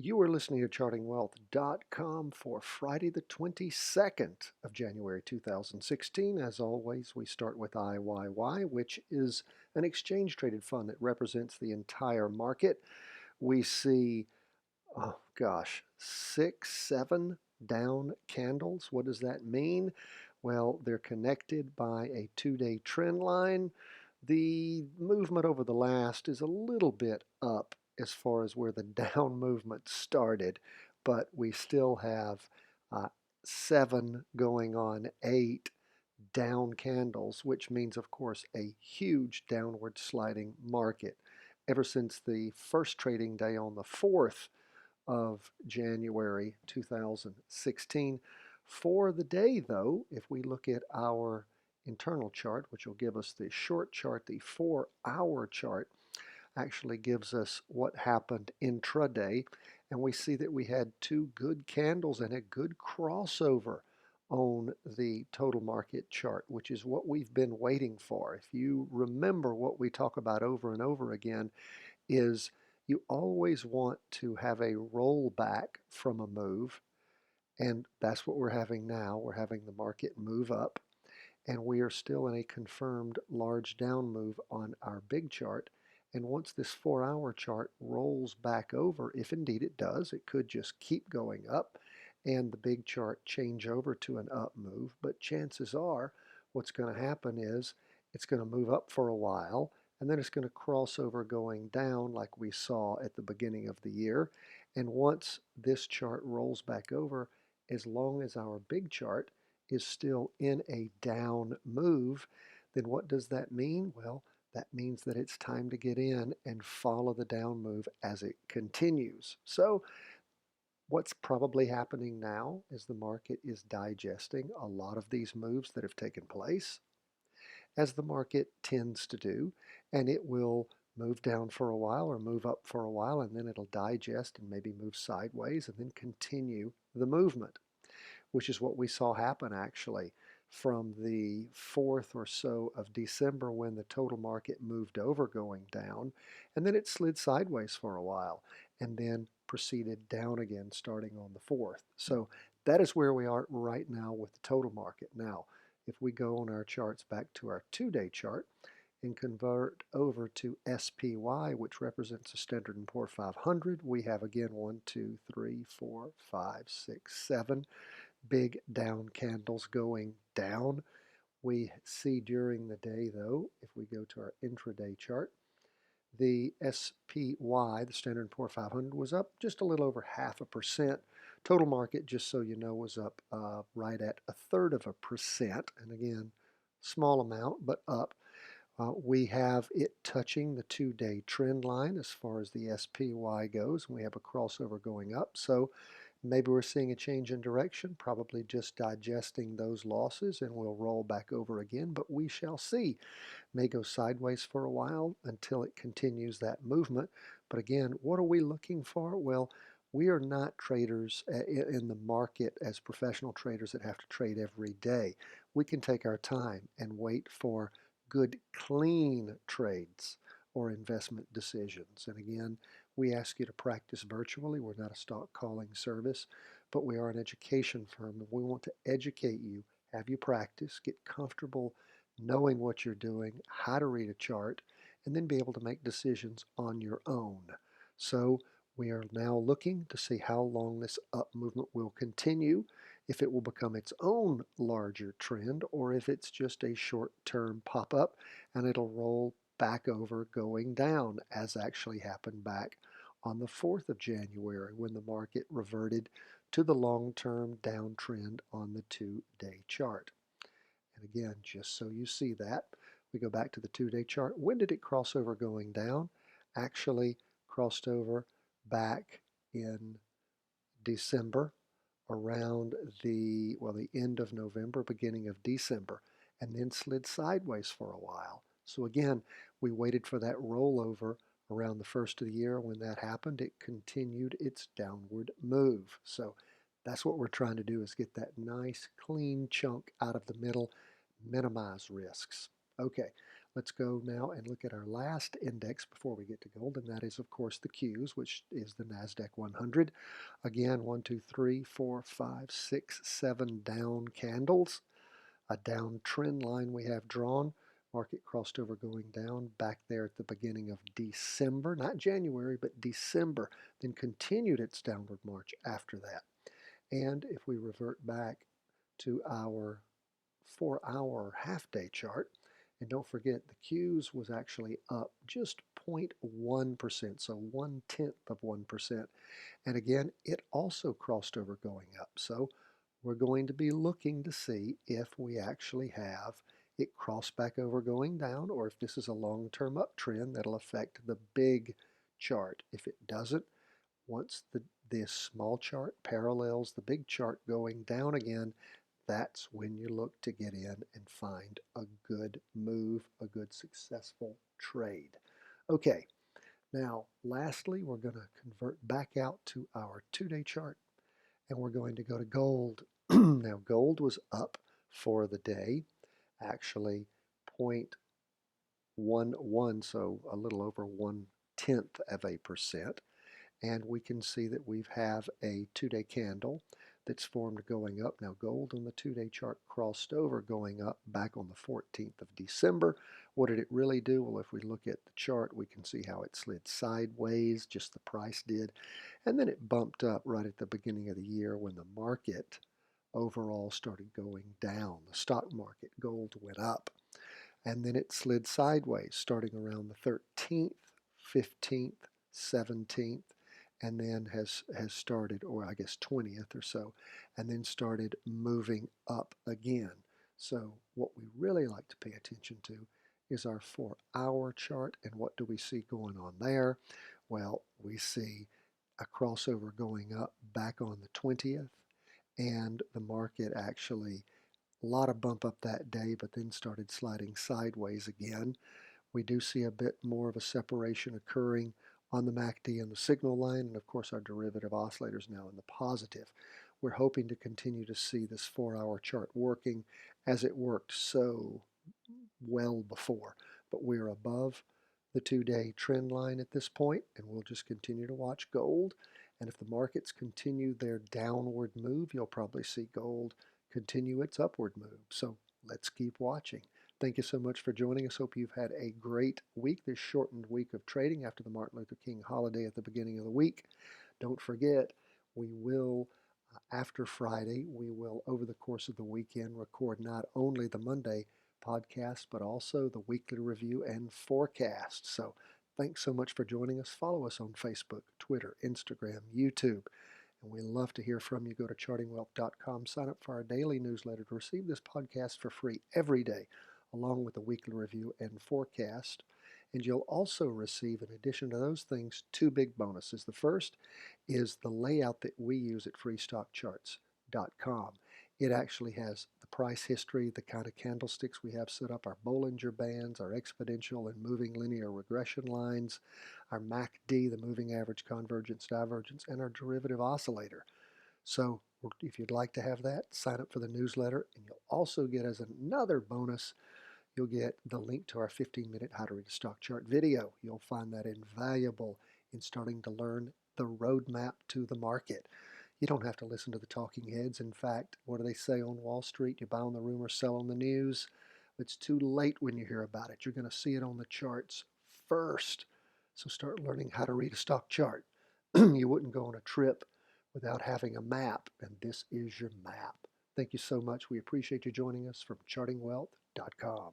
You are listening to chartingwealth.com for Friday the 22nd of January 2016. As always, we start with IYY, which is an exchange traded fund that represents the entire market. We see, oh gosh, 6, 7 down candles. What does that mean? Well, they're connected by a 2-day trend line. The movement over the last is a little bit up as far as where the down movement started, but we still have 7 going on 8 down candles, which means, of course, a huge downward sliding market. Ever since the first trading day on the 4th of January 2016. For the day, though, if we look at our internal chart, which will give us the short chart, the 4-hour chart actually gives us what happened intraday, and we see that we had 2 good candles and a good crossover on the total market chart, which is what we've been waiting for. If you remember, what we talk about over and over again is you always want to have a rollback from a move, and that's what we're having now. We're having the market move up, and we are still in a confirmed large down move on our big chart. And once this 4-hour chart rolls back over, if indeed it does, it could just keep going up and the big chart change over to an up move. But chances are what's going to happen is it's going to move up for a while, and then it's going to cross over going down like we saw at the beginning of the year. And once this chart rolls back over, as long as our big chart is still in a down move, then what does that mean? Well, that means that it's time to get in and follow the down move as it continues. So what's probably happening now is the market is digesting a lot of these moves that have taken place, as the market tends to do, and it will move down for a while or move up for a while, and then it'll digest and maybe move sideways and then continue the movement, which is what we saw happen actually from the 4th or so of December, when the total market moved over going down, and then it slid sideways for a while and then proceeded down again starting on the 4th. So that is where we are right now with the total market. Now, if we go on our charts back to our 2-day chart and convert over to SPY, which represents the Standard & Poor 500, we have again 1, 2, 3, 4, 5, 6, 7 big down candles going down. We see during the day, though, if we go to our intraday chart, the SPY, the Standard & Poor 500, was up just a little over 0.5%. Total market, just so you know, was up right at 1/3%. And again, small amount, but up. We have it touching the 2-day trend line as far as the SPY goes. We have a crossover going up. So maybe we're seeing a change in direction, probably just digesting those losses, and we'll roll back over again, but we shall see. May go sideways for a while until it continues that movement. But again, what are we looking for? Well, we are not traders in the market as professional traders that have to trade every day. We can take our time and wait for good, clean trades or investment decisions. And again, we ask you to practice virtually. We're not a stock calling service, but we are an education firm, and we want to educate you, have you practice, get comfortable knowing what you're doing, how to read a chart, and then be able to make decisions on your own. So we are now looking to see how long this up movement will continue, if it will become its own larger trend, or if it's just a short-term pop-up and it'll roll back over going down, as actually happened back on the 4th of January when the market reverted to the long-term downtrend on the 2-day chart. And again, just so you see that, we go back to the 2-day chart. When did it cross over going down? Actually crossed over back in December, around the end of November, beginning of December, and then slid sideways for a while. So again, we waited for that rollover around the 1st of the year. When that happened, it continued its downward move. So that's what we're trying to do, is get that nice clean chunk out of the middle, minimize risks. Okay, Let's go now and look at our last index before we get to gold, and that is, of course, the Qs, which is the NASDAQ 100. Again, 1, 2, 3, 4, 5, 6, 7 down candles. A down trend line we have drawn. Market crossed over going down back there at the beginning of December, not January, but December, then continued its downward march after that. And if we revert back to our 4-hour half-day chart, and don't forget the Qs was actually up just 0.1%, so 1/10 of 1%. And again, it also crossed over going up. So we're going to be looking to see if we actually have it cross back over going down, or if this is a long-term uptrend that'll affect the big chart. If it doesn't, once this small chart parallels the big chart going down again, that's when you look to get in and find a good move, a good successful trade. Okay, now lastly, we're going to convert back out to our 2-day chart, and we're going to go to gold. Now gold was up for the day, actually 0.11, so a little over 1/10 of a percent. And we can see that we have a 2-day candle that's formed going up. Now gold on the 2-day chart crossed over going up back on the 14th of December. What did it really do? Well, if we look at the chart, we can see how it slid sideways, just the price did, and then it bumped up right at the beginning of the year when the market overall started going down. The stock market, gold went up, and then it slid sideways starting around the 13th, 15th, 17th, and then has started, or I guess 20th or so, and then started moving up again. So what we really like to pay attention to is our 4-hour chart, and what do we see going on there? Well, we see a crossover going up back on the 20th, and the market actually a lot of bump up that day, but then started sliding sideways again. We do see a bit more of a separation occurring on the MACD and the signal line, and of course our derivative oscillators now in the positive. We're hoping to continue to see this 4-hour chart working as it worked so well before, but we're above the 2-day trend line at this point, and we'll just continue to watch gold. And if the markets continue their downward move, you'll probably see gold continue its upward move. So let's keep watching. Thank you so much for joining us. Hope you've had a great week, this shortened week of trading after the Martin Luther King holiday at the beginning of the week. Don't forget, we will, after Friday, we will, over the course of the weekend, record not only the Monday podcast, but also the weekly review and forecast. So thanks so much for joining us. Follow us on Facebook, Twitter, Instagram, YouTube. And we love to hear from you. Go to chartingwealth.com, sign up for our daily newsletter to receive this podcast for free every day, along with the weekly review and forecast. And you'll also receive, in addition to those things, 2 big bonuses. The first is the layout that we use at freestockcharts.com. It actually has the price history, the kind of candlesticks we have set up, our Bollinger Bands, our exponential and moving linear regression lines, our MACD, the moving average convergence divergence, and our derivative oscillator. So if you'd like to have that, sign up for the newsletter, and you'll also get, as another bonus, you'll get the link to our 15-minute How to Read a Stock Chart video. You'll find that invaluable in starting to learn the roadmap to the market. You don't have to listen to the talking heads. In fact, what do they say on Wall Street? You buy on the rumor, sell on the news. It's too late when you hear about it. You're going to see it on the charts first. So start learning how to read a stock chart. You wouldn't go on a trip without having a map, and this is your map. Thank you so much. We appreciate you joining us from chartingwealth.com.